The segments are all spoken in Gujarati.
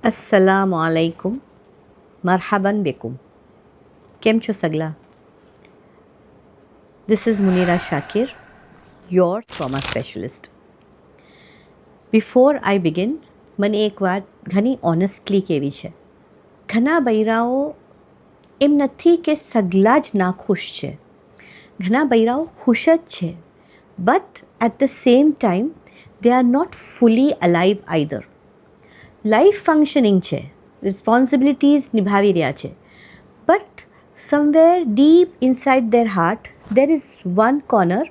अस्सलामु अलैकुम मरहबन बिकुम કેમ છો સગલા? This is Munira Shakir, your trauma specialist. Before I begin, મને એક વાત ઘણી ઓનેસ્ટલી કહેવી છે. ઘણા બૈરાઓ એમ નથી કે સગલા જ નાખુશ છે, ઘણા બૈરાઓ ખુશ જ છે, but at the same time they are not fully alive either. Life functioning છે, રિસ્પોન્સિબિલિટીઝ નિભાવી રહ્યા છે, but somewhere deep inside their heart there is one corner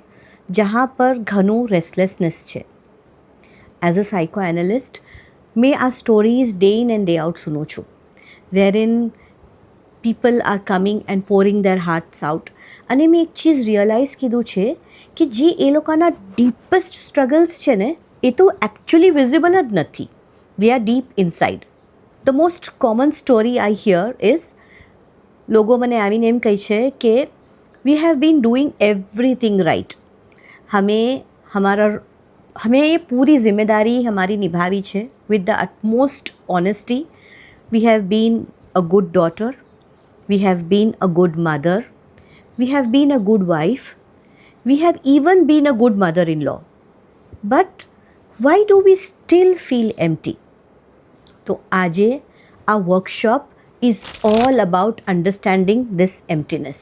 જहाँ પર ઘણું રેસ્ટલેસનેસ છે. એઝ અ સાયકો એનાલિસ્ટ મેં આ stories day in and day out સુનું છું, wherein people are coming and pouring their hearts out. અને મેં એક ચીઝ રિયલાઇઝ કીધું છે કે જે એ લોકોના ડીપેસ્ટ સ્ટ્રગલ્સ છે ને એ તો એકચ્યુઅલી વિઝિબલ જ નથી. We are deep inside. The most common story I hear is લોકો મને આવીને એમ કહે છે કે we have been doing everything right. हमें ये पूरी जिम्मेदारी हमारी निभावी છે with the utmost honesty. We have been a good daughter. We have been a good mother. We have been a good wife. We have even been a good mother-in-law. But why do we still feel empty? તો આજે આ workshop is all about understanding this emptiness.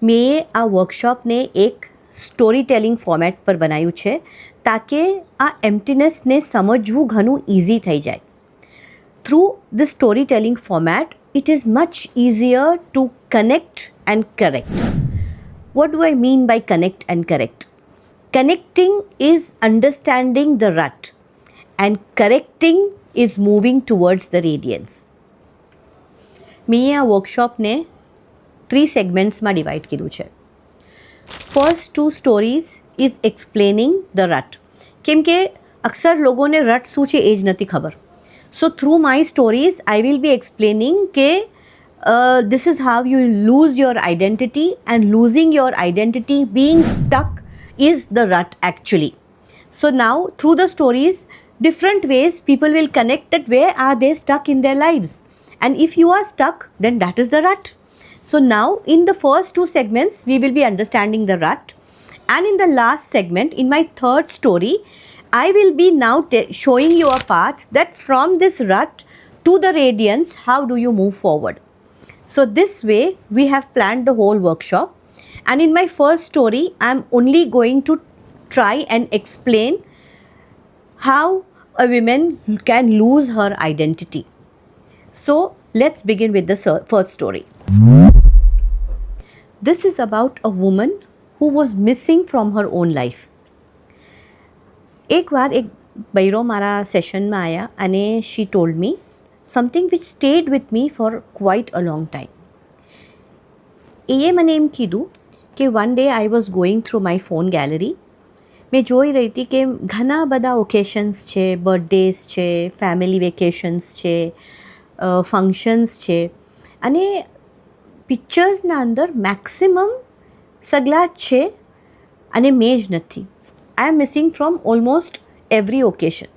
મેં આ વર્કશોપને એક સ્ટોરી ટેલિંગ ફોર્મેટ પર બનાવ્યું છે તાકે આ એમ્પ્ટીનેસને સમજવું ઘણું ઇઝી થઈ જાય. Through the storytelling format it is much easier to connect and correct. What do I mean by connect and correct? Connecting is understanding the rut and correcting is moving towards the radiance. મેં આ વર્કશોપને 3 સેગમેન્ટ્સમાં ડિવાઈડ કર્યું છે. ફર્સ્ટ 2 સ્ટોરીઝ ઇઝ એક્સપ્લેનિંગ ધ રટ, કેમ કે અક્સર લોકોને રટ શું છે એ જ નથી ખબર. So through my stories I will be explaining કે this is how you lose your identity, and losing your identity, being stuck is the rut actually. So now through the stories, different ways people will connect that where are they stuck in their lives, and if you are stuck then that is the rut. So now in the first 2 segments we will be understanding the rut, and in the last segment, in my third story, I will be now showing you a path that from this rut to the radiance, how do you move forward. So this way we have planned the whole workshop. And in my first story, I am only going to try and explain how a woman can lose her identity. So let's begin with the first story. This is about a woman who was missing from her own life. એક વાર એક બૈરો મારા સેશનમાં આવ્યા અને she told me something which stayed with me for quite a long time. એ મને એમ કીધું કે one day I was going through my phone gallery. મેં જોઈ રહી હતી કે ઘણા બધા ઓકેશન્સ છે, બર્થડેઝ છે, ફેમિલી વેકેશન્સ છે, ફંક્શન્સ છે, અને પિક્ચર્સના અંદર મેક્સિમમ સગલા જ છે અને મેં જ નથી. I am missing from almost every occasion.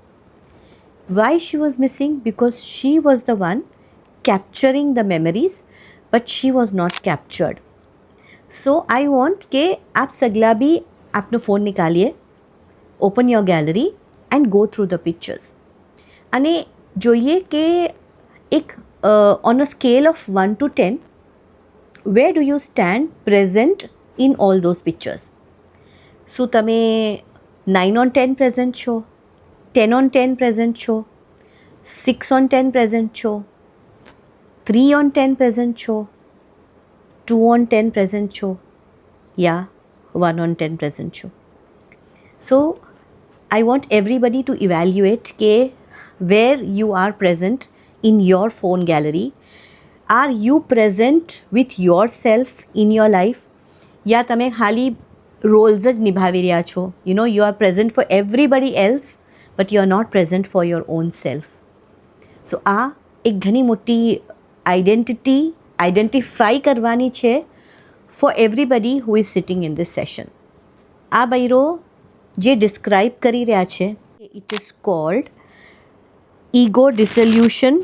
Why she was missing? Because she was the one capturing the memories, but she was not captured. So I want કે આપ સગલા બી આપનો ફોન નિકાલીએ, open your gallery and go through the pictures, અને જોઈએ કે એક on a scale of 1 to 10 where do you stand present in all those pictures. શું તમે 9 on 10 પ્રેઝન્ટ છો, 10 on 10 પ્રેઝન્ટ છો, 6 on 10 પ્રેઝન્ટ છો, 3 on 10 પ્રેઝન્ટ છો, 2 on 10 present છો, યા 1 on 10 present છો? So I want everybody to evaluate કે where you are present in your phone gallery. Are you present with yourself in your life? યા તમે ખાલી રોલ્સ જ નિભાવી રહ્યા છો? You know, you are present for everybody else but you are not present for your own self. So આ એક ઘણી મોટી આઈડેન્ટિફાઈ કરવાની છે four everybody who is sitting in this session. આ બૈરો જે ડિસ્ક્રાઇબ કરી રહ્યા છે it is called ego dissolution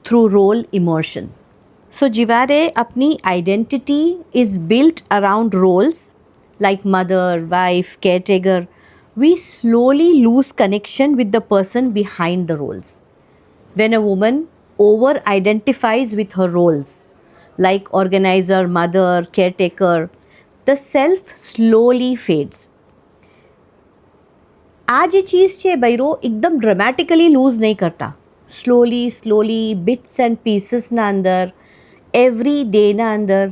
through role immersion. So જ્યારે આપની identity is built around roles like mother, wife, caretaker, we slowly lose connection with the person behind the roles. When a woman over identifies with her roles like organizer, mother, caretaker, the self slowly fades. આ જે ચીઝ છે બૈરો એકદમ ડ્રામેટિકલી લૂઝ નહીં કરતા, સ્લોલી બિટ્સ એન્ડ પીસીસના અંદર એવરી ડેના અંદર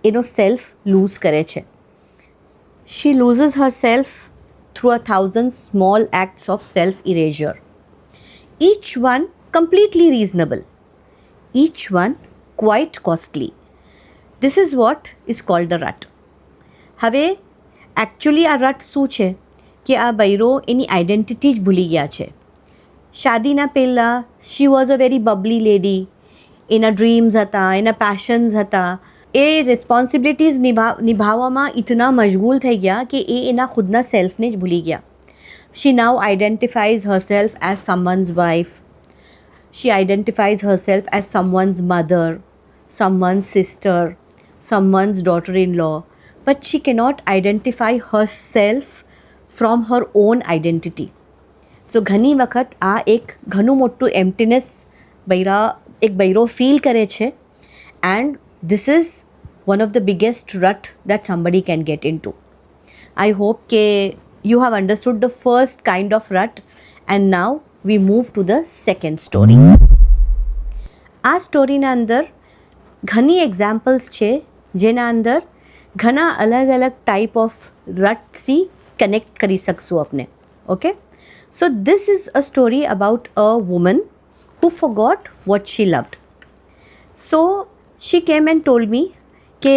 એનો સેલ્ફ લૂઝ કરે છે. She loses herself through 1,000 small acts of self erasure, each one completely reasonable, each one quite costly. This is what is called the rut. હવે એકચ્યુઅલી આ રટ શું છે કે આ બૈરો એની આઈડેન્ટિટી જ ભૂલી ગયા છે. શાદીના પહેલાં she was a very bubbly lady, એના ડ્રીમ્સ હતા, એના પેશન્સ હતા, એ રિસ્પોન્સિબિલિટીઝ નિભાવવામાં ઇતના મશગૂલ થઈ ગયા કે એના ખુદના સેલ્ફને જ ભૂલી ગયા. She now identifies herself as someone's wife. She identifies herself as someone's mother, someone's sister, someone's daughter-in-law. But she cannot identify herself from her own identity. So ઘણી વખત આ એક ઘણું મોટું એમ્પ્ટીનેસ બૈરો ફીલ કરે છે, and this is one of the biggest rut that somebody can get into. I hope કે you have understood the first kind of rut, and now we move to the second story. આ સ્ટોરીના અંદર ઘણી એક્ઝામ્પલ્સ છે જેના અંદર ઘણા અલગ અલગ ટાઈપ ઓફ રટથી કનેક્ટ કરી શકશું આપણે. Okay, so this is a story about a woman who forgot what she loved. So she came and told me કે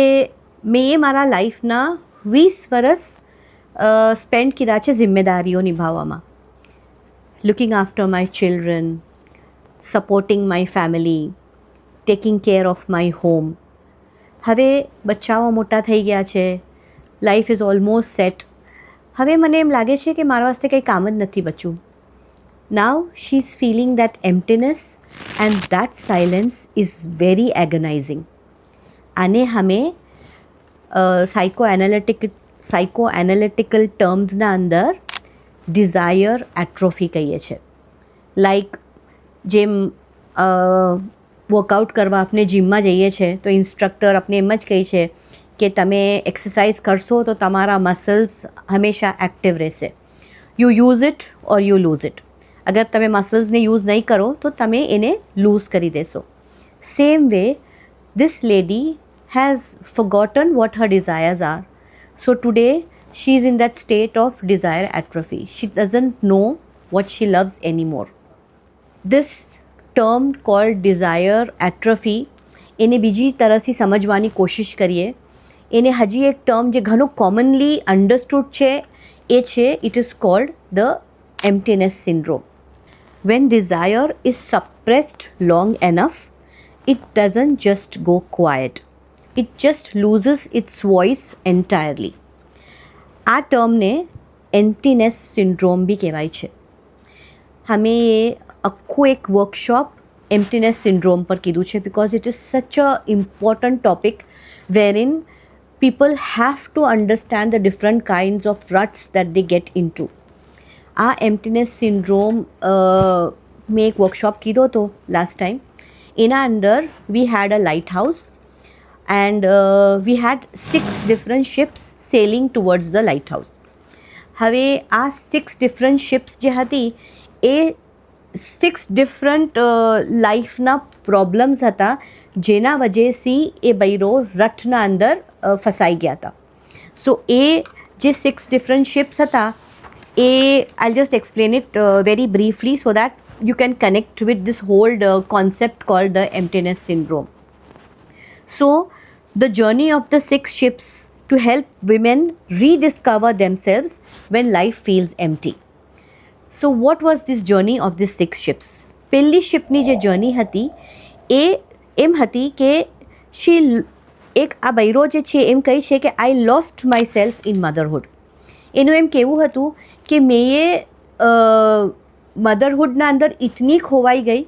મેં મારા લાઈફના 20 વર્ષ સ્પેન્ડ કર્યા છે જિમ્મેદારીઓ નિભાવવામાં, looking after my children, supporting my family, taking care of my home. હવે બચ્ચાઓ મોટા થઈ ગયા છે, લાઈફ ઇઝ ઓલમોસ્ટ સેટ. હવે મને એમ લાગે છે કે મારા વાસ્તે કંઈ કામ જ નથી બચ્યું. Now she is feeling that emptiness, and that silence is very agonizing. આને અમે સાયકોએનાલિટિકલ ટર્મ્સના અંદર ડિઝાયર એટ્રોફી કહીએ છીએ. લાઈક જેમ વર્કઆઉટ કરવા આપણે જિમમાં જઈએ છીએ તો ઇન્સ્ટ્રક્ટર આપણે એમ જ કહે છે કે તમે એક્સરસાઇઝ કરશો તો તમારા મસલ્સ હંમેશા એક્ટિવ રહેશે. You use it or you loose it. અગર તમે મસલ્સને યુઝ નહીં કરો તો તમે એને લૂઝ કરી દેશો. Same way this lady has forgotten what her desires are. So today she is in that state of desire atrophy. She doesn't know what she loves anymore. This term called desire atrophy, એને બીજી તરહથી સમજવાની કોશિશ કરીએ. એને હજી એક ટર્મ જે ઘણું કોમનલી અન્ડરસ્ટુડ છે એ છે, it is called the emptiness syndrome. When desire is suppressed long enough, it doesn't just go quiet. It just loses its voice entirely. આ ટર્મને એમ્પ્ટીનેસ સિન્ડ્રોમ બી કહેવાય છે. અમે આખું એક વર્કશોપ એમ્પ્ટીનેસ સિન્ડ્રોમ પર કીધું છે, બિકોઝ ઇટ ઇઝ સચ અ important topic wherein people have to understand the different kinds of ruts that they get into. આ એમ્પ્ટીનેસ સિન્ડ્રોમ મેં એક વર્કશોપ કીધો હતો લાસ્ટ ટાઈમ. એના અંદર we had a lighthouse and we had 6 different ships sailing towards the lighthouse. હવે આ 6 ડિફરન્ટ શિપ્સ જે હતી એ 6 ડિફરન્ટ લાઈફના પ્રોબ્લેમ્સ હતા જેના વજહથી એ બૈરો રટના અંદર ફસાઈ ગયા હતા. સો એ જે 6 ડિફરન્ટ શિપ્સ હતા I'll just explain it very briefly so that you can connect with this whole concept called the emptiness syndrome. So the journey of the 6 ships to help women rediscover themselves when life feels empty. So what was this journey of these 6 ships? પહેલી શિપની જે જર્ની હતી એ એમ હતી કે એક આ બૈરો જે છે એમ કહે છે કે I lost myself in motherhood. એનું એમ કહેવું હતું કે મેં મધરહુડના અંદર ઇતની ખોવાઈ ગઈ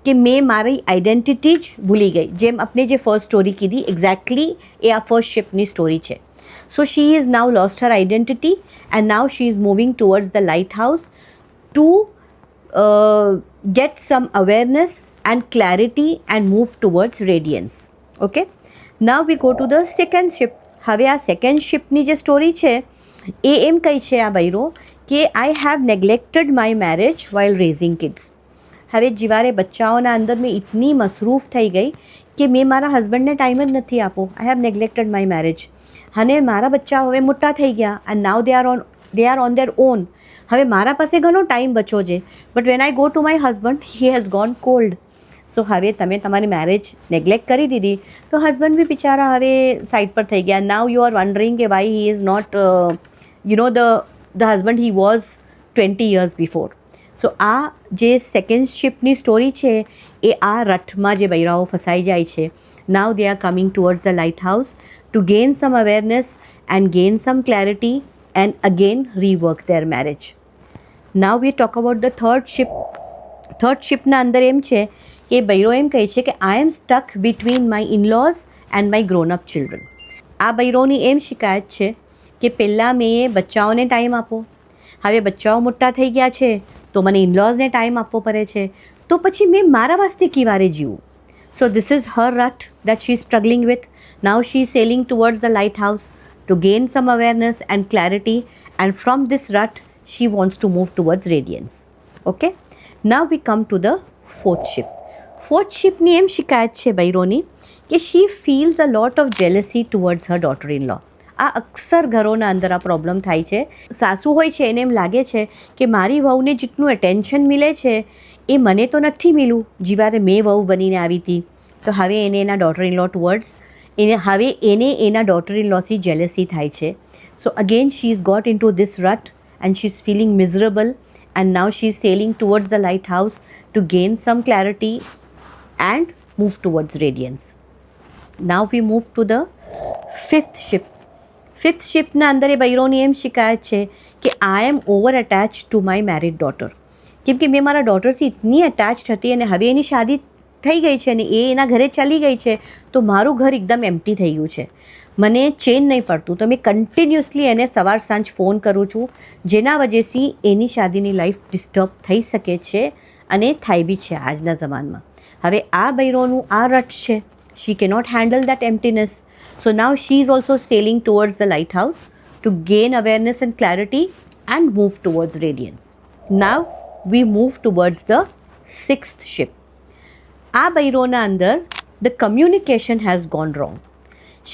કે મેં મારી આઈડેન્ટિટી જ ભૂલી ગઈ. જેમ આપણે જે ફર્સ્ટ સ્ટોરી કીધી એક્ઝેક્ટલી એ આ ફર્સ્ટ શિપની સ્ટોરી છે. So she is now lost her identity and now she is moving towards the lighthouse to get some awareness and clarity and move towards radiance. Okay, now we go to the second ship. હવે આ સેકન્ડ શિપની જે સ્ટોરી છે એ એમ કહી છે આ બૈરો કે આઈ have neglected my marriage while raising kids. હવે જીવારે બચ્ચાઓના અંદર મેં ઇતની મસરૂફ થઈ ગઈ કે મેં મારા હસબન્ડને ટાઈમ જ નથી આપો. I have neglected my marriage. અને મારા બચ્ચા હવે મોટા થઈ ગયા and now they are on their own. હવે મારા પાસે ઘણો ટાઈમ બચ્યો છે but when I go to my husband he has gone cold. So હવે તમે તમારી મેરેજ નેગ્લેક્ટ કરી દીધી તો હસબન્ડ બી બિચારા હવે સાઈડ પર થઈ ગયા. નાવ યુ આર વન્ડરિંગ કે why he is not the husband he was 20 years before. So આ જે સેકન્ડ શિપની સ્ટોરી છે એ આ રથમાં જે બૈરાઓ ફસાઈ જાય છે. Now they are coming towards the lighthouse to gain some awareness and gain some clarity and again rework their marriage. Now we talk about the third ship. Third શિપના અંદર એમ છે કે બૈરો એમ કહે છે કે I am stuck between my in-laws and my grown up children. આ બૈરોની એમ શિકાયત છે કે પહેલાં મેં બચ્ચાઓને ટાઈમ આપો, હવે બચ્ચાઓ મોટા થઈ ગયા છે તો મને ઇનલોઝને ટાઈમ આપવો પડે છે, તો પછી મેં મારા વાસ્તે કીવારે જીવું. So this is her rut that she is struggling with. Now she is sailing towards the lighthouse to gain some awareness and clarity, and from this rut she wants to move towards radiance. Okay, now we come to the fourth ship. Fourth ship ની એમ શિકાયત છે બૈરોની કે she feels a lot of jealousy towards her daughter in law. આ અક્સર ઘરોના અંદર આ પ્રોબ્લેમ થાય છે. સાસુ હોય છે એને એમ લાગે છે કે મારી વહુને જેટલું અટેન્શન મળે છે એ મને તો નથી મળ્યું જીવારે મેં વહુ બનીને આવી હતી. તો હવે એને એના ડોટર ઇન લો ટુવર્ડ્સ એને એના ડોટર ઇન લોથી જેલેસી થાય છે. So again she is got into this rut and she is feeling miserable and now she is sailing towards the lighthouse to gain some clarity and move towards radiance. Now we move to the fifth ship. Fifth શિપના અંદર એ બૈરોની એમ શિકાયત છે કે I am over attach to my married daughter. કેમ કે મેં મારા ડોટરથી ઇતની અટેચ હતી અને હવે એની શાદી થઈ ગઈ છે અને એ એના ઘરે ચાલી ગઈ છે તો મારું ઘર એકદમ એમ્પ્ટી થઈ ગયું છે. મને ચેન નહીં પડતું તો મેં કન્ટિન્યુઅસલી એને સવાર સાંજ ફોન કરું છું જેના વજહથી એની શાદીની લાઈફ ડિસ્ટર્બ થઈ શકે છે અને થાય બી છે આજના જમાનામાં. હવે આ બૈરોનું આ રટ છે. She cannot handle that emptiness. So now she is also sailing towards the lighthouse to gain awareness and clarity and move towards radiance. Now we move towards the sixth ship. આ બૈરોના અંદર the communication has gone wrong.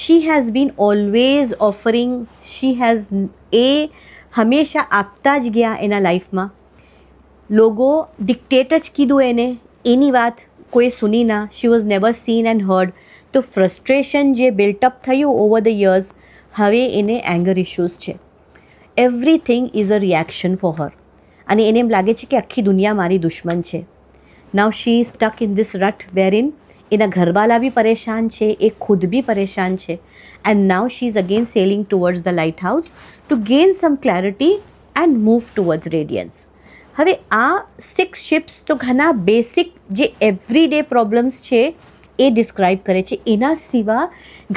She has been always offering, એ હંમેશા આપતા જ ગયા એના લાઈફમાં. લોકો ડિક્ટેટ જ કીધું એને, એની વાત કોઈ સુની ના. She was never seen and heard. તો ફ્રસ્ટ્રેશન જે બિલ્ટઅપ થયું ઓવર ધ યર્સ, હવે એને એંગર ઇશ્યુઝ છે. Everything is a reaction for her અને એને એમ લાગે છે કે આખી દુનિયા મારી દુશ્મન છે. Now she is stuck in this rut wherein એના ઘરવાલા બી પરેશાન છે, એ ખુદ બી પરેશાન છે. And now she is again sailing towards the lighthouse to gain some clarity and move towards radiance. હવે આ 6 શિપ્સ તો ઘણા બેસિક જે એવરીડે પ્રોબ્લેમ્સ છે એ ડિસ્ક્રાઇબ કરે છે. એના સિવાય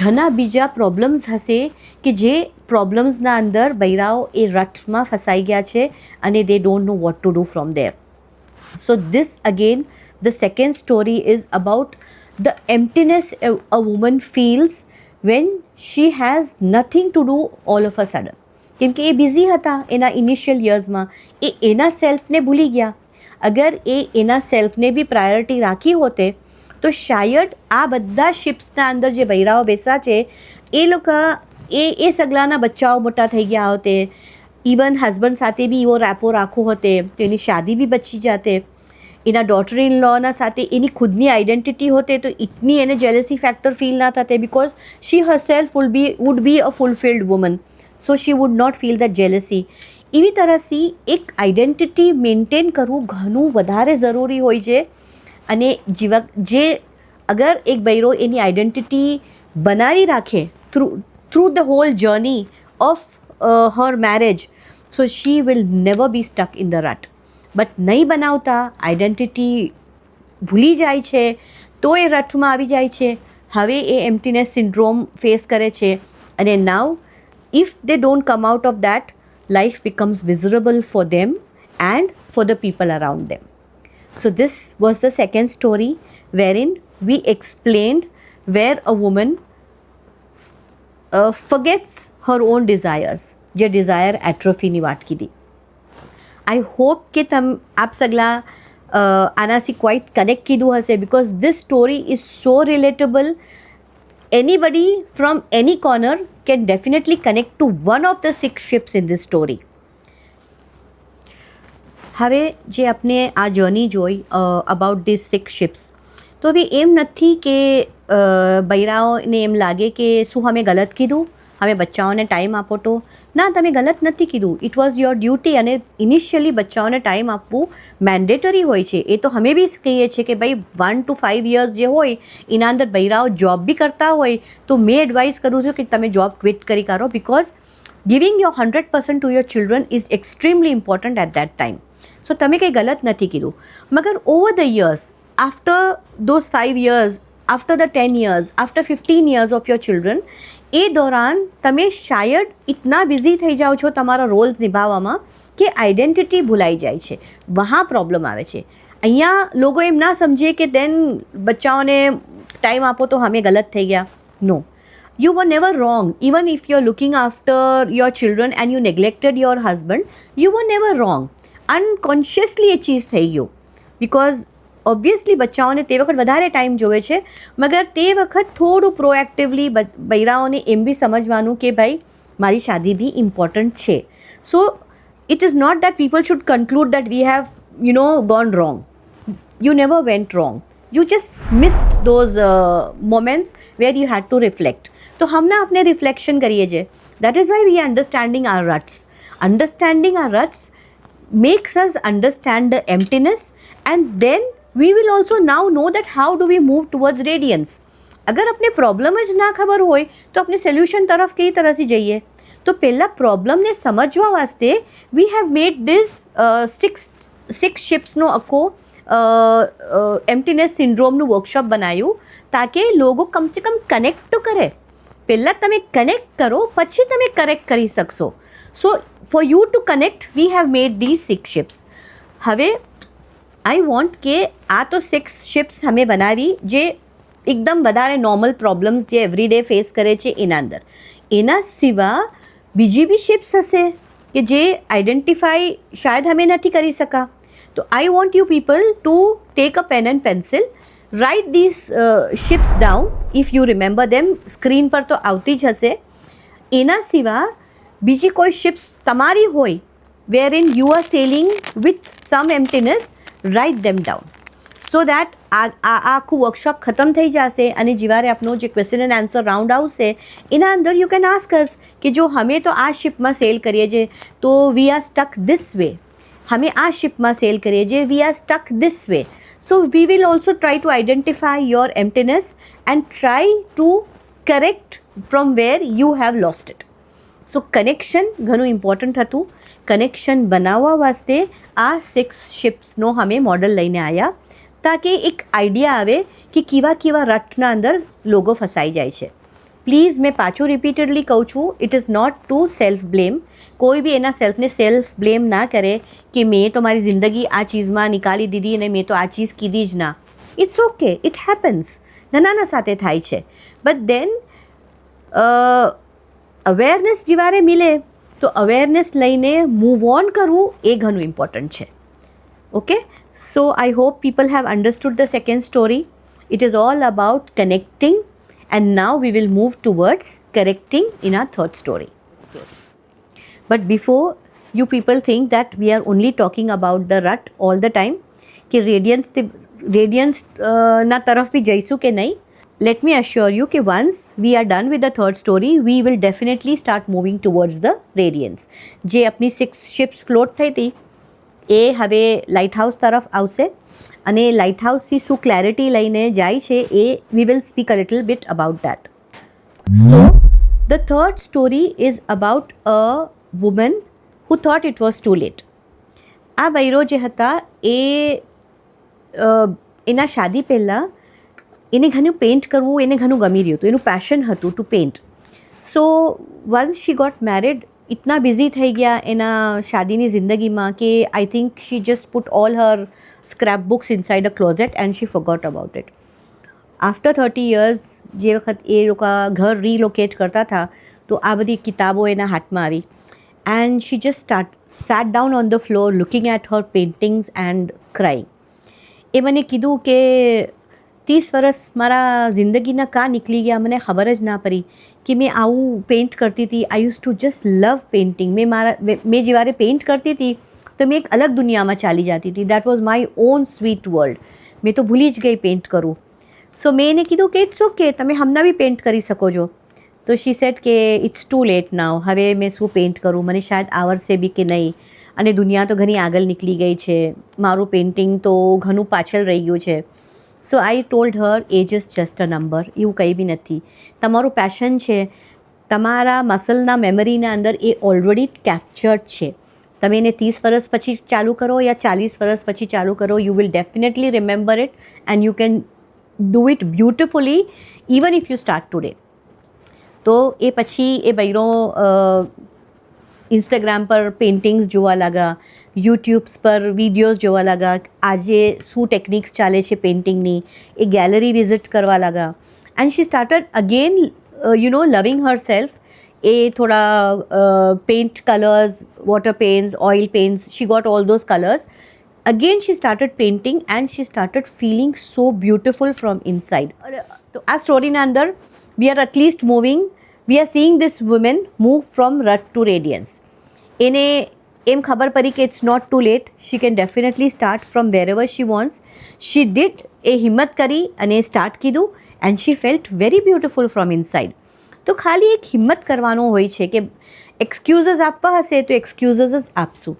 ઘણા બીજા પ્રોબ્લેમ્સ હશે કે જે પ્રોબ્લેમ્સના અંદર બૈરાઓ એ રટમાં ફસાઈ ગયા છે અને દે don't know what to do from there. So this again the second story is about the emptiness a woman feels when she has nothing to do all of a sudden. કેમ કે એ બિઝી હતા એના ઇનિશિયલ યર્સમાં, એ એના સેલ્ફને ભૂલી ગયા. અગર એ એના સેલ્ફને બી પ્રાયોરિટી રાખી હોતે તો શાયદ આ બધા શિપ્સના અંદર જે બૈરાઓ બેસા છે એ લોકો એ સગલાના બચ્ચાઓ મોટા થઈ ગયા હોતે. ઇવન હસબન્ડ સાથે બી એવો રેપો રાખવો હોતે તો એની શાદી બી બચી જાતે. એના ડોટર ઇન લોના સાથે એની ખુદની આઈડેન્ટિટી હોતે તો ઇતની એને જેલસી ફેક્ટર ફીલ ના થતે because she herself would be a fulfilled woman. So she would not feel that jealousy. એવી તરહથી એક આઈડેન્ટિટી મેન્ટેન કરવું ઘણું વધારે જરૂરી હોય છે. અને જે અગર એક બૈરો એની આઈડેન્ટિટી બનાવી રાખે through the whole journey of her marriage, so she will never be stuck in the rut. But નહીં બનાવતા, આઈડેન્ટિટી ભૂલી જાય છે, તો એ રથમાં આવી જાય છે. હવે એ એમ્પ્ટીનેસ સિન્ડ્રોમ ફેસ કરે છે અને નાવ if they don't come out of that, life becomes miserable for them and for the people around them. So this was the second story wherein we explained where a woman forgets her own desires. જે ડિઝાયર એટ્રોફીની વાત કીધી. આઈ હોપ કે આપ સગલા આનાથી ક્વાઇટ કનેક્ટ કીધું હશે, because this story is so relatable. anybody from any corner can definitely connect to one of the 6 ships in this story. હવે જે આપણે આ જર્ની જોઈ અબાઉટ ધીસ 6 ships, તો હવે એમ નથી કે બૈરાઓને એમ લાગે કે શું અમે ગલત કીધું, અમે બચ્ચાઓને ટાઈમ આપો. તો ના, તમે ગલત નથી કીધું. It was your duty. અને ઇનિશિયલી બચ્ચાઓને ટાઈમ આપવું મેન્ડેટરી હોય છે. એ તો અમે બી કહીએ છીએ કે ભાઈ 1 to 5 years જે હોય એના અંદર બૈરાઓ જોબ બી કરતા હોય તો મેં એડવાઇસ કરું છું કે તમે જોબ ક્વિટ કરી કરો, because giving your 100% to your children is extremely important at that time. So તમે કંઈ ગલત નથી કીધું. મગર over the years, after those 5 years, after the 10 years, after 15 years of your children, એ દોરાન તમે શાયદ ઇતના બિઝી થઈ જાઓ છો તમારા રોલ નિભાવવામાં કે આઈડેન્ટિટી ભૂલાઈ જાય છે. વહાં પ્રોબ્લેમ આવે છે. અહીંયા લોકો એમ ના સમજે કે દેન બચ્ચાઓને ટાઈમ આપો તો અમે ગલત થઈ ગયા. નો, you were never wrong. Even if you're looking after your children and you neglected your husband, you were never wrong. Unconsciously એ ચીજ થઈ ગયો, બિકોઝ ઓબ્વિયસલી બચ્ચાઓને તે વખત વધારે ટાઈમ જોવે છે. મગર તે વખત થોડું પ્રોએક્ટિવલી બૈરાઓને એમ બી સમજવાનું કે ભાઈ મારી શાદી બી ઇમ્પોર્ટન્ટ છે. So it is not that people should conclude that we have gone wrong. You never went wrong. You just missed those moments where you had to reflect. તો હમણાં આપણે રિફ્લેક્શન કરીએ છીએ. That is why we are understanding our ruts. Understanding our ruts makes us understand the emptiness, and then we will also now know that how do we move towards radiance. અગર આપણે પ્રોબ્લેમ જ ના ખબર હોય તો આપણે સોલ્યુશન તરફ કઈ તરફથી જઈએ? તો પહેલાં પ્રોબ્લેમને સમજવા વાસ્તે વી હેવ મેડ ધીસ 6 શિપ્સનો આખો એમ્પ્ટીનેસ સિન્ડ્રોમનું વર્કશોપ બનાવ્યું, તાકે લોકો કમસે કમ કનેક્ટ તો કરે. પહેલાં તમે કનેક્ટ કરો, પછી તમે કરેક્ટ કરી શકશો. So for you to connect we have made this 6 ships. હવે આઈ વોન્ટ કે આ તો 6 શિપ્સ અમે બનાવી જે એકદમ વધારે નોર્મલ પ્રોબ્લેમ્સ જે એવરીડે ફેસ કરે છે એના અંદર. એના સિવાય બીજી બી શિપ્સ હશે કે જે આઈડેન્ટિફાઈ શાયદ અમે નથી કરી શકા. તો I want you people to take a pen and pencil, write this ships down. If you remember them, screen પર તો આવતી જ હશે. એના સિવાય બીજી કોઈ શિપ્સ તમારી હોય wherein you are sailing with some emptiness, write them down, so that આખું વર્કશોપ ખતમ થઈ જશે અને જેવારે આપનો જે ક્વેશ્ચન એન્ડ આન્સર રાઉન્ડ આવશે એના અંદર યુ કેન આસ્ક અસ કે જો અમે તો આ શિપમાં સેલ કરીએ છીએ તો we are stuck this way, અમે આ શિપમાં સેલ કરીએ છીએ we are stuck this way. So we will also try to identify your emptiness and try to correct from where you have lost it. So connection ઘણું ઇમ્પોર્ટન્ટ હતું. કનેક્શન બનાવવા વાસ્તે આ 6 શિપ્સનો અમે મોડલ લઈને આવ્યા, તાકે એક આઈડિયા આવે કે કેવા કેવા રટના અંદર લોકો ફસાઈ જાય છે. પ્લીઝ મેં પાછું રિપીટેડલી કહું છું, it is not to self blame. કોઈ બી એના સેલ્ફને સેલ્ફ બ્લેમ ના કરે કે મેં તો મારી જિંદગી આ ચીઝમાં નિકાળી દીધી અને મેં તો આ ચીઝ કીધી જ ના. It's okay, it happens. નાના સાથે થાય છે. બટ દેન અવેરનેસ જેવારે મિલે તો અવેરનેસ લઈને મૂવ ઓન કરવું એ ઘણું ઇમ્પોર્ટન્ટ છે. Okay, so I hope people have understood the second story. It is all about connecting, and now we will move towards correcting in our third story. But before you people think that we are only talking about the rut all the time, कि radiance na taraf bhi jaisu ke nahi, let me assure you कि once we are done with the third story, we will definitely start moving towards the radiance. જે આપની 6 ships float થઈ હતી એ હવે લાઇટ હાઉસ તરફ આવશે અને લાઇટ હાઉસથી શું ક્લેરિટી લઈને જાય છે એ we will speak a little bit about that. So the third story is about a woman who thought it was too late. આ બૈરો જે હતા એ એના શાદી પહેલાં એને ઘણું પેઇન્ટ કરવું એને ઘણું ગમી રહ્યું હતું, એનું પેશન હતું to paint. So once she got married, ઇતના બિઝી થઈ ગયા એના શાદીની જિંદગીમાં કે I think she just put all her scrap books inside a closet and she forgot about it. After 30 years જે વખત એ લોકો ઘર રીલોકેટ કરતા હતા તો આ બધી કિતાબો એના હાથમાં આવી and she just sat down on the floor looking at her paintings and crying. એ મને કીધું કે 30 વર્ષ મારા જિંદગીના કાં નીકળી ગયા મને ખબર જ ના પડી કે મેં આવું પેઇન્ટ કરતી હતી. I use to just love painting. મેં જ્યારે પેઇન્ટ કરતી હતી તો મેં એક અલગ દુનિયામાં ચાલી જતી હતી. That was my own sweet world. મેં તો ભૂલી જ ગઈ પેઇન્ટ કરું. સો મેં એને કીધું કે ઇટ્સ ઓકે, તમે હમણાં બી પેઇન્ટ કરી શકો છો. તો શી સેડ કે ઇટ્સ ટુ લેટ નાવ. હવે મેં શું પેઇન્ટ કરું, મને શાયદ આવડશે બી કે નહીં, અને દુનિયા તો ઘણી આગળ નીકળી ગઈ છે, મારું પેઇન્ટિંગ તો ઘણું પાછળ રહી ગયું છે. So I told her age is just a number. એવું કંઈ બી નથી. તમારું પેશન છે, તમારા મસલના મેમરીના અંદર એ ઓલરેડી કેપ્ચર્ડ છે. તમે એને 30 વર્ષ પછી ચાલુ કરો યા 40 વર્ષ પછી ચાલુ કરો, you will definitely remember it and you can do it beautifully even if you start today. તો એ પછી એ બૈરો ઇન્સ્ટાગ્રામ પર પેઇન્ટિંગ્સ જોવા લાગ્યા, યુટ્યુબ્સ પર વિડીયોઝ જોવા લાગ્યા, આજે શું ટેકનિક્સ ચાલે છે પેઇન્ટિંગની, એ ગેલેરી વિઝિટ કરવા લાગ્યા એન્ડ શી સ્ટાર્ટેડ અગેન લવિંગ હર સેલ્ફ. એ થોડા paint colours, water paints, oil paints, she got all those colours. Again she started painting and she started feeling so beautiful from inside. તો આ સ્ટોરીના અંદર we are at least moving, we are seeing this woman move from rut to radiance. એને એમ ખબર પડી કે it's not too late, she can definitely start from wherever she wants. She did. એ હિંમત કરી અને સ્ટાર્ટ કીધું and she felt very beautiful from inside. તો ખાલી એક હિંમત કરવાનો હોય છે કે એક્સક્યુઝીસ આપવા હશે તો એક્સક્યુઝીસ જ આપશું,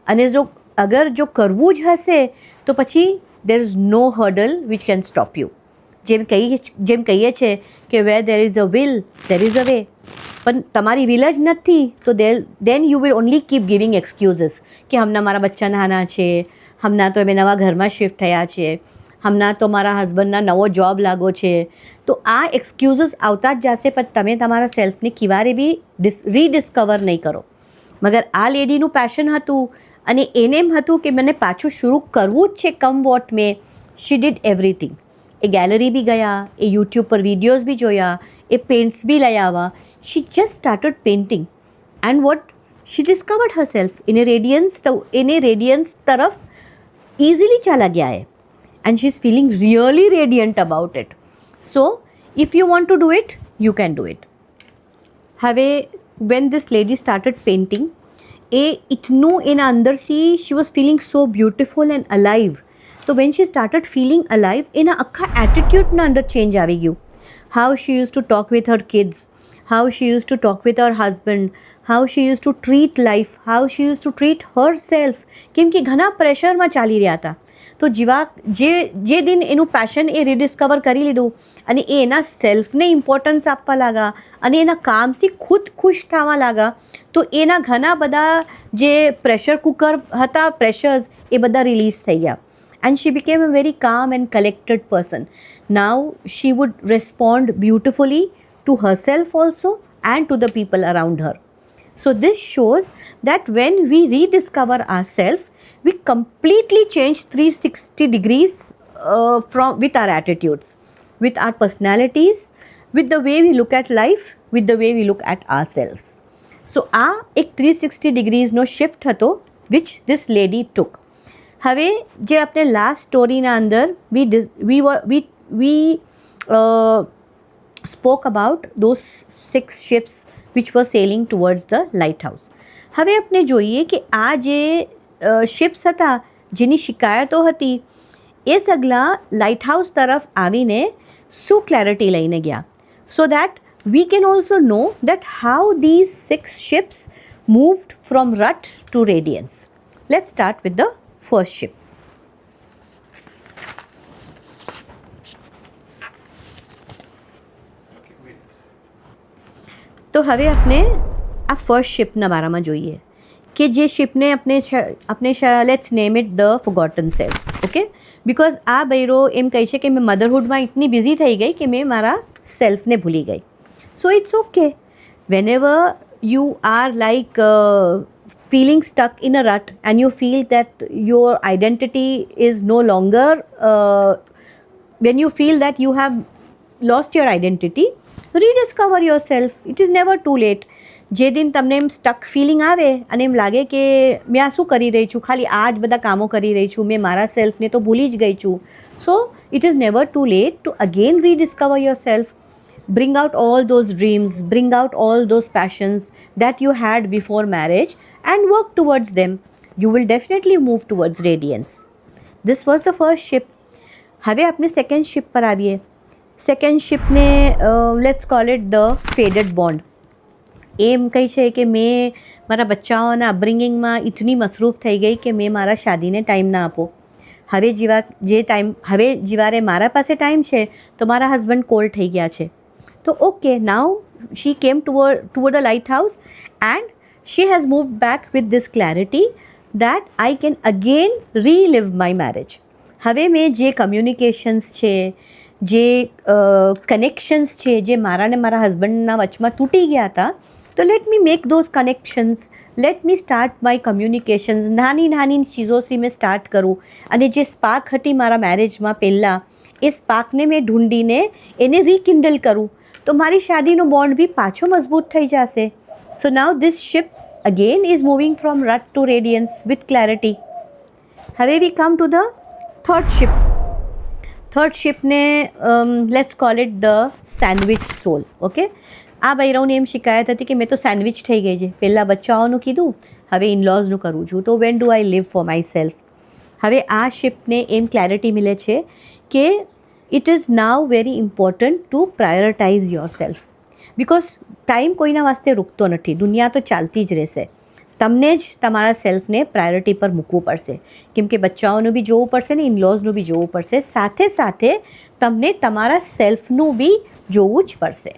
અને જો અગર જો કરવું જ હશે તો પછી there is no hurdle which can stop you. જેમ કહીએ છીએ કે where there is a will there is a way. પણ તમારી વિલ જ નથી તો then you will only keep giving excuses કે હમણાં મારા બચ્ચા નાના છે, હમણાં તો અમે નવા ઘરમાં શિફ્ટ થયા છે, હમણાં તો મારા હસબન્ડના નવો જોબ લાગો છે. તો આ એક્સક્યુઝીસ આવતા જ જશે, પણ તમે તમારા સેલ્ફને ક્યારે બી રીડિસ્કવર નહીં કરો. મગર આ લેડીનું પેશન હતું અને એને એમ હતું કે મને પાછું શરૂ કરવું જ છે come what may. She did everything. એ ગેલેરી બી ગયા, એ યુટ્યુબ પર વિડીયોઝ બી જોયા, એ પેઇન્ટ્સ બી લઈ આવ્યા. She just started painting and what she discovered her self. એને રેડિયન્સ તરફ ઇઝીલી ચાલા ગયા એ and she is feeling really radiant about it. So if you want to do it you can do it. હવે when this lady started painting, એ ઇતનું એના અંદરથી she was feeling so beautiful and alive. તો when she started feeling alive, એના આખા એટીટ્યૂડના અંદર ચેન્જ આવી ગયું. How she use to talk with her kids, how she use to talk with her husband, how she use to treat life, how she use to treat herself. કેમ કે ઘણા પ્રેશરમાં ચાલી રહ્યા હતા. તો જે દિન એનું પેશન એ રીડિસ્કવર કરી લીધું અને એ એના સેલ્ફને ઇમ્પોર્ટન્સ આપવા લાગ્યા અને એના કામથી ખુદ ખુશ થવા લાગ્યા, તો એના ઘણા બધા જે પ્રેશર કુકર હતા, પ્રેશર્સ, એ બધા રિલીઝ થઈ ગયા and she became a very calm and collected person. Now she would respond beautifully to herself also and to the people around her. So this shows that when we rediscover ourselves, we completely change 360 degrees with our attitudes, with our personalities, with the way we look at life, with the way we look at ourselves. So આ એક 360 degreesનો શિફ્ટ હતો which this lady took. હવે જે આપણે લાસ્ટ સ્ટોરીના અંદર we spoke about those 6 ships which were sailing towards the lighthouse. હવે આપણે જોઈએ કે આ જે શિપ્સ હતા જેની શિકાયતો હતી એ સગલા લાઇટહાઉસ તરફ આવીને શું ક્લેરિટી લઈને ગયા, so that we can also know that how these 6 ships moved from rut to radiance. Let's start with the first ship. તો હવે આપણે આ ફર્સ્ટ શિપના બારામાં જોઈએ કે જે શિપને આપણે let's name it the forgotten self. Okay, because આ બૈરો એમ કહે છે કે મેં મધરહુડમાં એટલી બિઝી થઈ ગઈ કે મેં મારા સેલ્ફને ભૂલી ગઈ. So it's okay. whenever you are like feeling stuck in a rut and you feel that your identity is no longer when you feel that you have lost your identity, rediscover yourself. It is never too late. જે દિન તમને એમ સ્ટક ફિલિંગ આવે અને એમ લાગે કે મેં આ શું કરી રહી છું, ખાલી આ જ બધા કામો કરી રહી છું, મેં મારા સેલ્ફને તો ભૂલી જ ગઈ છું. So it is never too late to again rediscover your self. bring out all those dreams, bring out all those passions that you had before marriage and work towards them. You will definitely move towards radiance. This was the first ship. હવે આપણે સેકન્ડ શિપ પર આવીએ. સેકન્ડ શિપને let's call it the faded bond. એમ કહે છે કે મેં મારા બચ્ચાઓના અપબ્રિંગિંગમાં ઇતની મસરૂફ થઈ ગઈ કે મેં મારા શાદીને ટાઈમ ના આપો. હવે જીવારે મારા પાસે ટાઈમ છે તો મારા હસબન્ડ કોલ્ડ થઈ ગયા છે. તો okay, now she came toward the lighthouse and she has moved back with this clarity that I can again relive my marriage. હવે મેં જે કમ્યુનિકેશન્સ છે, જે કનેક્શન્સ છે, જે મારા ને મારા હસબન્ડના વચમાં તૂટી ગયા હતા, તો let me make those connections, let me start my communications. નાની નાની ચીજોથી મેં સ્ટાર્ટ કરું અને જે સ્પાર્ક હતી મારા મેરેજમાં પહેલાં, એ સ્પાર્કને મેં ઢૂંઢીને એને રીકિન્ડલ કરું તો મારી શાદીનો બોન્ડ બી પાછો મજબૂત થઈ જશે. So now this ship again is moving from rut to radiance with clarity. હવે we come to the third ship. Third શિપને let's call it the sandwich soul. Okay, આ બૈરાઓની એમ શિકાયત હતી કે મેં તો સેન્ડવિચ થઈ ગઈ છે. પહેલાં બચ્ચાઓનું કીધું, હવે ઇનલોઝનું કરું છું, તો when do I live for myself. હવે આ શિપને એમ ક્લેરિટી મિલે છે કે it is now very important to prioritise yourself. Because time કોઈના વાસ્તે રૂકતો નથી, દુનિયા તો ચાલતી જ રહેશે. તમને જ તમારા સેલ્ફને પ્રાયોરિટી પર મૂકવું પડશે, કેમ કે બચ્ચાઓનું બી જોવું પડશે ને ઇનલોઝનું બી જોવું પડશે. સાથે સાથે તમને તમારા સેલ્ફનું બી જોવું જ પડશે.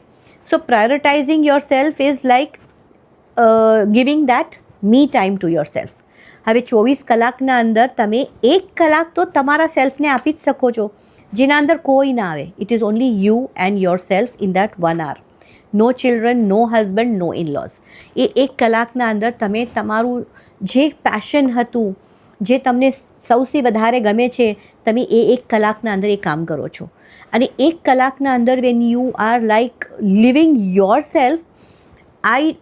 So prioritizing yourself is like giving that me time to yourself. હવે 24 કલાકના અંદર તમે 1 કલાક તો તમારા સેલ્ફને આપી જ શકો છો, જેના અંદર કોઈ ના આવે. It is only you and your self in that 1 hour. No children, no husband, no in laws. એ 1 કલાકના અંદર તમે તમારું જે પેશન હતું, જે તમને સૌથી વધારે ગમે છે, તમે એ 1 કલાકના અંદર એ કામ કરો છો. અને 1 કલાકના અંદર when you are like living your self, I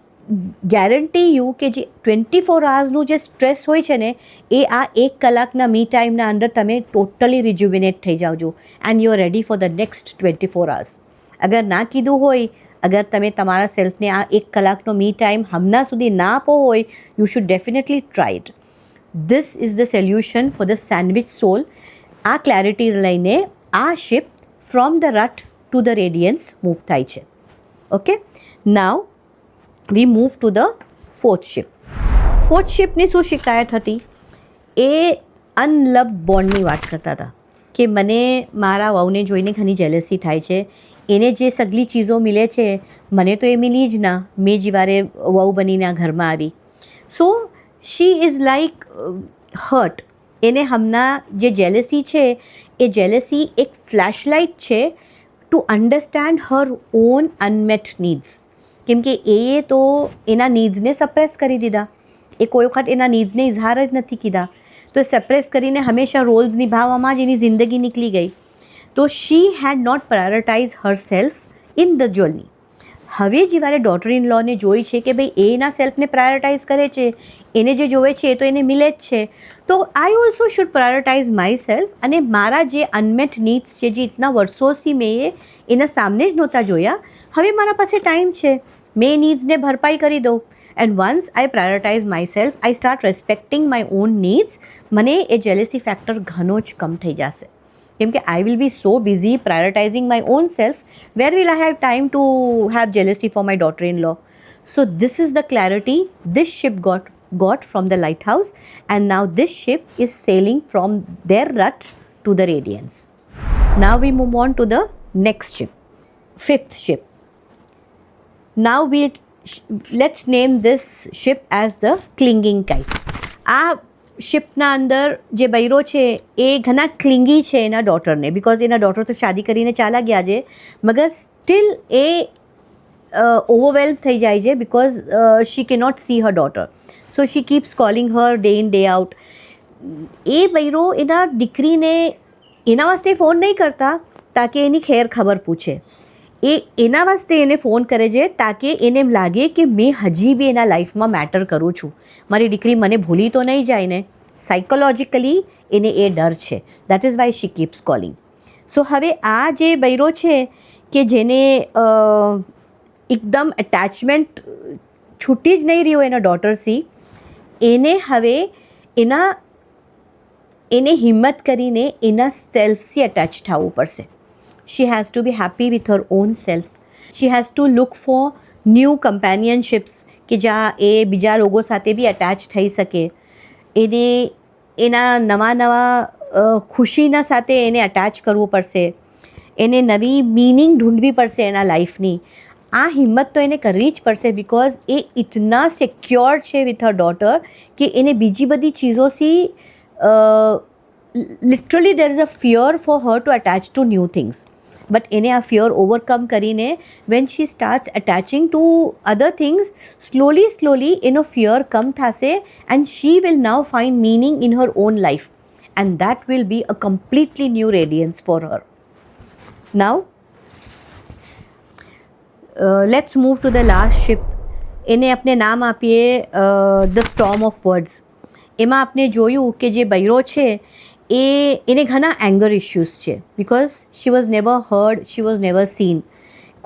guarantee you કે જે 24 hours જે સ્ટ્રેસ હોય છે ને, એ આ 1 કલાકના મી ટાઈમના અંદર તમે ટોટલી રિજ્યુવિનેટ થઈ જાઓ છો and you are ready for the next 24 hours. અગર ના કીધું હોય, અગર તમે તમારા સેલ્ફને આ 1 કલાકનો મી ટાઈમ હમણાં સુધી ના આપો હોય, you should definitely try it. This is the solution for the sandwich soul. આ ક્લેરિટી લઈને આ ship from the rut to the radiance move થાય છે. Okay, now we move to the fourth ship. Fourth શિપની શું શિકાયત હતી? એ અનલવ બોન્ડની વાત કરતા હતા કે મને મારા વહુને જોઈને ઘણી જેલસી થાય છે. એને જે સગલી ચીજો મિલે છે મને તો એ મિલી જ ના. મેં જીવારે વહુ બનીને આ ઘરમાં આવી. So she is like hurt. એને હમણાં જે જેલસી છે, એ જેલસી એક ફ્લેશલાઇટ છે to understand her own unmet needs. કેમ કે એ તો એના નીડ્સને સપ્રેસ કરી દીધા. એ કોઈ વખત એના નીડ્સને ઇઝહાર જ નથી કીધા. તો સપ્રેસ કરીને હંમેશા રોલ્સ નિભાવવામાં જ એની જિંદગી નીકળી ગઈ. તો she had not prioritize her self in the journey. હવે જ્યારે ડોટર ઇન લોને જોઈ છે કે ભાઈ એ એના સેલ્ફને પ્રાયોરિટાઇઝ કરે છે, એને જે જોવે છે એ તો એને મિલે જ છે, તો I also should prioritise my self. અને મારા જે અનમેટ નીડ્સ છે, જે ઇતના વર્ષોથી મેં એના સામને જ નહોતા જોયા, હવે મારા પાસે ટાઈમ છે, મેં નીડ્સને ભરપાઈ કરી દઉં. And once I prioritize my self, I start respecting my own needs. મને એ જેલેસી ફેક્ટર ઘણો જ કમ થઈ જશે. કેમ કે I will be so busy prioritizing my own self, where will I have time to have jealousy for my daughter in law. So this is the clarity this ship got from the lighthouse, and now this ship is sailing from their rut to the radiance. Now we move on to the next ship, fifth ship. Now we let's name this ship as the clinging kite. આ શિપના અંદર જે બૈરો છે એ ઘણા ક્લિંગી છે એના ડોટરને, બિકોઝ એના ડોટર તો શાદી કરીને ચાલા ગયા છે, મગર સ્ટીલ એ ઓવરવેલ્મ થઈ જાય છે because she cannot see her daughter. So she keeps calling her day in day out. એ બૈરો એના દીકરીને એના વાસ્તે ફોન નહીં કરતા તાકે એની ખેર ખબર પૂછે, એ એના વાસ્તે એને ફોન કરે છે તાકે એને એમ લાગે કે મેં હજી બી એના લાઈફમાં મેટર કરું છું, મારી દીકરી મને ભૂલી તો નહીં જાય ને. સાયકોલોજીકલી એને એ ડર છે. That is why she keeps calling. So હવે આ જે બૈરો છે કે જેને એકદમ એટેચમેન્ટ છૂટી જ નહીં રહ્યો એના ડોટરથી, એને હવે એને હિંમત કરીને એના સેલ્ફથી એટેચ થવું પડશે. She has to be happy with her own self. She has to look for new companionships કે જ્યાં એ બીજા લોકો સાથે બી અટેચ થઈ શકે. એને એના નવા ખુશીના સાથે એને અટેચ કરવું પડશે. એને નવી મિનિંગ ઢૂંઢવી પડશે એના લાઈફની. આ હિંમત તો એને કરવી જ પડશે બિકોઝ એ ઇતના સિક્યોર છે વિથ હર ડોટર કે એને બીજી બધી ચીજોથી literally there is a fear for her to attach to new things. But એને આ ફિયર ઓવરકમ કરીને when she starts attaching to other things, slowly એનો ફિયર કમ થશે and she will now find meaning in her own life and that will be a completely new radiance for her. Now let's move to the last ship. એને આપણે નામ આપીએ ધ સ્ટોર્મ ઓફ વર્ડ્સ. એમાં આપણે જોયું કે જે બૈરો છે એને ઘણા એંગર ઇશ્યુઝ છે because she was never heard, she was never seen.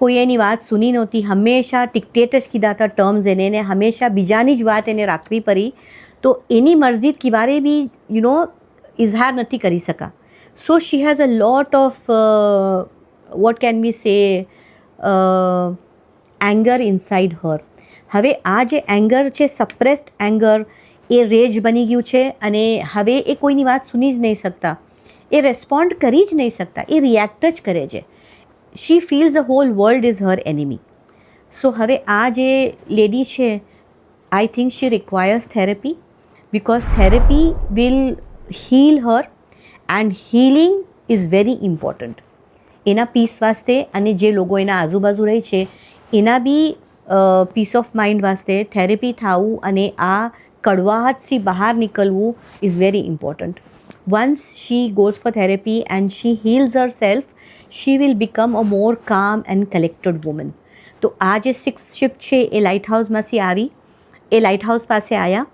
કોઈ એની વાત સુની નહોતી, હંમેશા ટિકટેટ જ કીધા હતા ટર્મ્સ એને હંમેશા બીજાની જ વાત એને રાખવી પડી, તો એની મરજી કિવારે બી ઇઝહાર નથી કરી શકા. So she has a lot of what can be say anger inside હર. હવે આ જે એંગર છે, સપ્રેસ્ડ એંગર, એ રેજ બની ગયું છે અને હવે એ કોઈની વાત સુની જ નહીં શકતા, એ રેસ્પોન્ડ કરી જ નહીં શકતા, એ રિએક્ટ જ કરે છે. She feels the whole world is her enemy. So હવે આ જે લેડી છે, I think she requires therapy because therapy will heal her and healing is very important એના પીસ વાસ્તે અને જે લોકો એના આજુબાજુ રહે છે એના બી પીસ ઓફ માઇન્ડ વાસ્તે થેરેપી થવું અને આ કડવાહટથી બહાર નીકળવું is very important. Once she goes for therapy and she heals her self, she will become a મોર કામ એન્ડ કલેક્ટેડ વુમન. તો આ જે 6 શિપ છે એ લાઇટ હાઉસમાંથી આવી, એ લાઇટ હાઉસ પાસે આવ્યા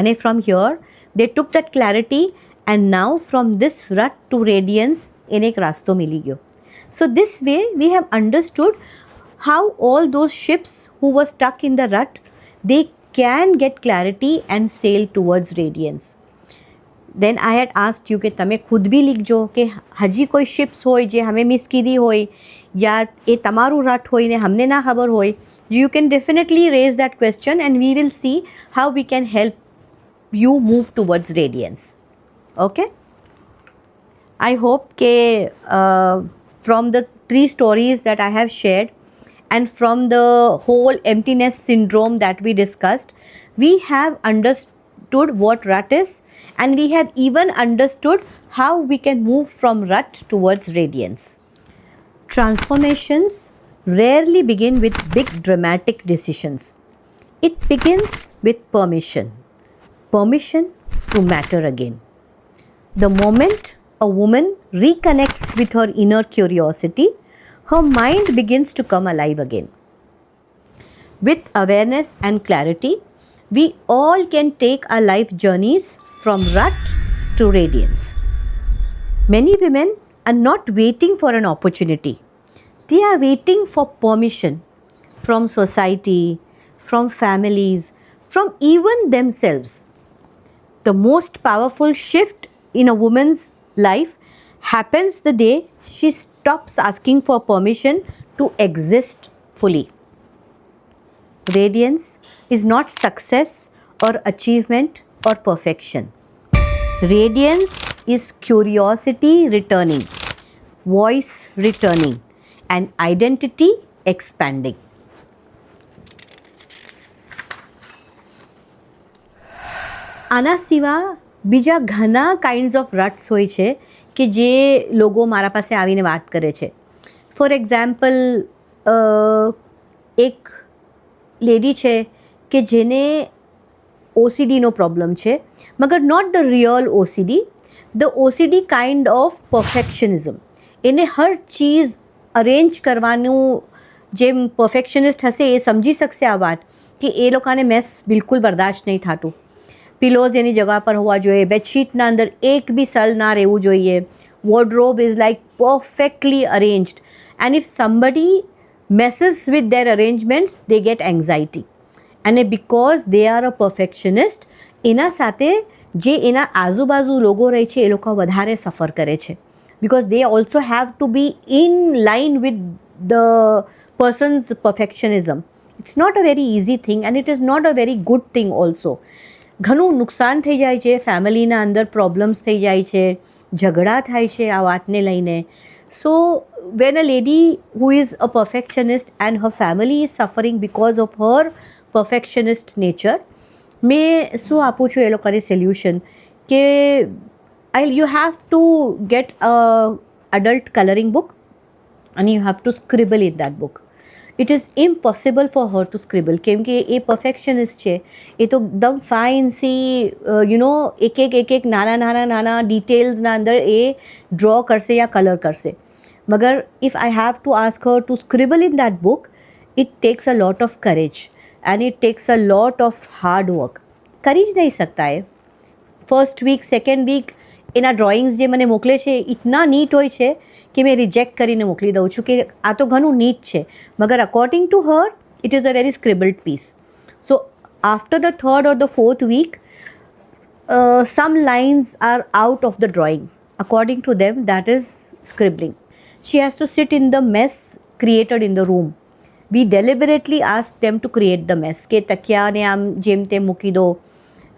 અને from here they took that clarity and now from this rut to radiance એને એક રાસ્તો મિલી ગયો. So this way we have understood how all those ships who were stuck in the rut, they can get clarity and sail towards radiance. Then I had asked you કે તમે ખુદ બી લીખજો કે હજી કોઈ શિપ્સ હોય જે અમે મિસ કીધી હોય યા એ તમારું રટ હોય ને અમને ના ખબર હોય, you can definitely raise that question and we will see how we can help you move towards radiance. Okay? I hope કે from the 3 stories that I have shared and from the whole emptiness syndrome that we discussed, we have understood what rut is and we have even understood how we can move from rut towards radiance. Transformations rarely begin with big dramatic decisions. It begins with permission. Permission to matter again. The moment a woman reconnects with her inner curiosity, her mind begins to come alive again. With awareness and clarity, we all can take our life journeys from rut to radiance. Many women are not waiting for an opportunity. They are waiting for permission from society, from families, from even themselves. The most powerful shift in a woman's life happens the day she stops asking for permission to exist fully. Radiance is not success or achievement or perfection. Radiance is curiosity returning, voice returning, and identity expanding. આના સિવાય બીજા ઘણા કાઇન્ડ્સ ઓફ રટ્સ હોય છે કે જે લોકો મારા પાસે આવીને વાત કરે છે. ફોર એક્ઝામ્પલ, એક લેડી છે કે જેને ઓસીડીનો પ્રોબ્લેમ છે, મગર not the real OCD, the OCD kind of perfectionism. એને હર ચીઝ અરેન્જ કરવાનું, જેમ પરફેક્શનિસ્ટ હશે એ સમજી શકશે આ વાત કે એ લોકોને મેસ બિલકુલ બરદાશ્ત નહીં થતું. પિલોઝ એની જગા પર હોવા જોઈએ, બેડશીટના અંદર એક બી સલ ના રહેવું જોઈએ, wardrobe is like perfectly arranged, and if somebody messes with their arrangements they get anxiety. અને because they are a perfectionist, એના સાથે જે એના આજુબાજુ લોકો રહે છે એ લોકો વધારે સફર કરે છે, because they also have to be in line with the person's perfectionism. It's not a very easy thing and it is not a very good thing also. ઘણું નુકસાન થઈ જાય છે, ફેમિલીના અંદર પ્રોબ્લેમ્સ થઈ જાય છે, ઝઘડા થાય છે આ વાતને લઈને. સો when a lady who is a perfectionist and her family is suffering because of her perfectionist nature, મેં શું આપું છું એ લોકોને સોલ્યુશન કે you have to get a adult coloring book and you have to scribble in that book. It is impossible for her to scribble કેમ કે એ perfectionist છે. એ તો એકદમ ફાઇન સી એક નાના ડિટેલ્સના અંદર એ ડ્રો કરશે યા કલર કરશે. મગર if I have to ask her to scribble in that book, it takes a lot of courage and it takes a lot of hard work. કરી જ નહીં શકતા એ. ફર્સ્ટ વીક, સેકન્ડ વીક એના ડ્રોઈંગ્સ જે મને મોકલે છે ઇટના નીટ હોય છે કે મેં રિજેક્ટ કરીને મોકલી દઉં છું કે આ તો ઘણું નીટ છે, મગર according to her it is a very scribbled piece. So after the third or the fourth week some lines are out of the drawing. According to them, that is scribbling. She has to sit in the mess created in the room. We deliberately ask them to create the mess કે તકિયાને આમ જેમ તેમ મૂકી દો,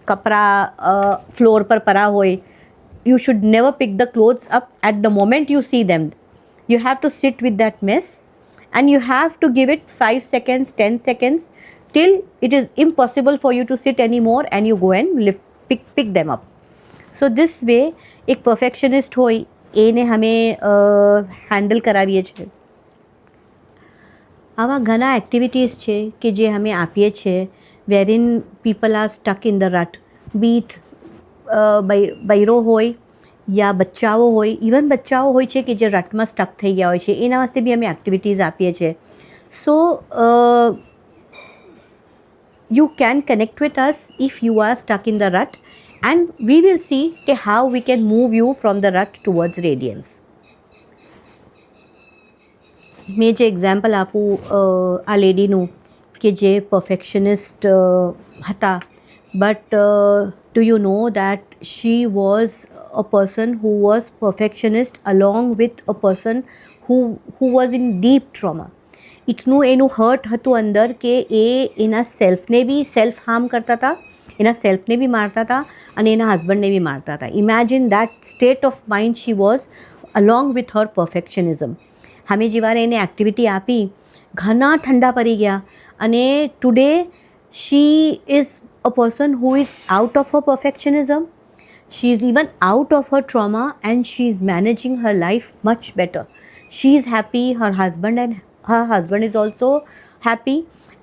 કપડા ફ્લોર પર પરા હોય. You should never pick the clothes up at the moment you see them. You have to sit with that mess and you have to give it 5 seconds, 10 seconds till it is impossible for you to sit anymore and you go and pick them up. So this way એક perfectionist હોય એને અમે હેન્ડલ કરાવીએ છીએ. આવા ઘણા એક્ટિવિટીઝ છે કે જે અમે આપીએ છીએ wherein people are stuck in the rut, be it બૈરો હોય યા બચ્ચાઓ હોય. ઇવન બચ્ચાઓ હોય છે કે જે રટમાં સ્ટક થઈ ગયા હોય છે, એના વાસ્તે બી અમે એક્ટિવિટીઝ આપીએ છીએ. સો you can connect with us if you are stuck in the rut and we will see how we can move you from the rut towards radiance. મેં જે એક્ઝામ્પલ આપું આ લેડીનું કે જે પરફેક્શનિસ્ટ હતા, but do you know that she was a person who was perfectionist along with a person who was in deep trauma. એટલું એનું હર્ટ હતું અંદર કે એ એના સેલ્ફને બી સેલ્ફ હાર્મ કરતા હતા, એના સેલ્ફને બી મારતા હતા અને એના હસબન્ડને બી મારતા હતા. Imagine that state of mind she was along with her perfectionism. અમે જેવારે એને એક્ટિવિટી આપી ઘણા ઠંડા પડી ગયા અને today she is a person who is out of her perfectionism. She is even out of her trauma and she is managing her life much better. She is happy, her husband is also happy,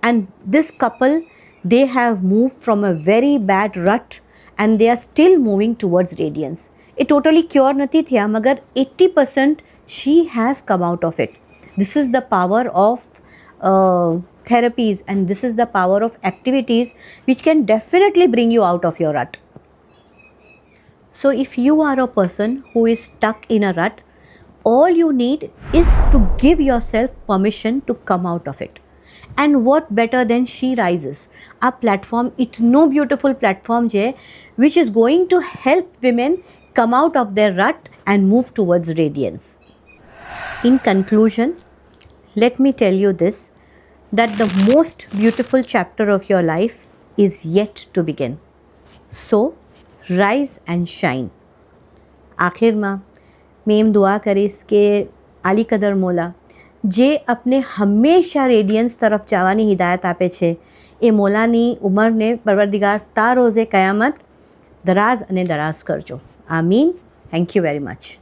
and this couple, they have moved from a very bad rut and they are still moving towards radiance. A totally cure નથી થયા, મગર 80% she has come out of it. This is the power of therapies and this is the power of activities which can definitely bring you out of your rut. So if you are a person who is stuck in a rut, all you need is to give yourself permission to come out of it. And what better than She Rises? A platform, itno beautiful platform je, which is going to help women come out of their rut and move towards radiance. In conclusion, let me tell you this, that the most beautiful chapter of your life is yet to begin. So, rise and shine. આખિરમાં મેં એમ દુઆ કરીશ કે આલી કદર મોલા જે આપને હંમેશા રેડિયન્સ તરફ જવાની હિદાયત આપે છે, એ મોલાની ઉંમરને પરવરદિગાર તા રોઝે કયામત દરાઝ અને દરાઝ કરજો. આમીન. Thank you very much.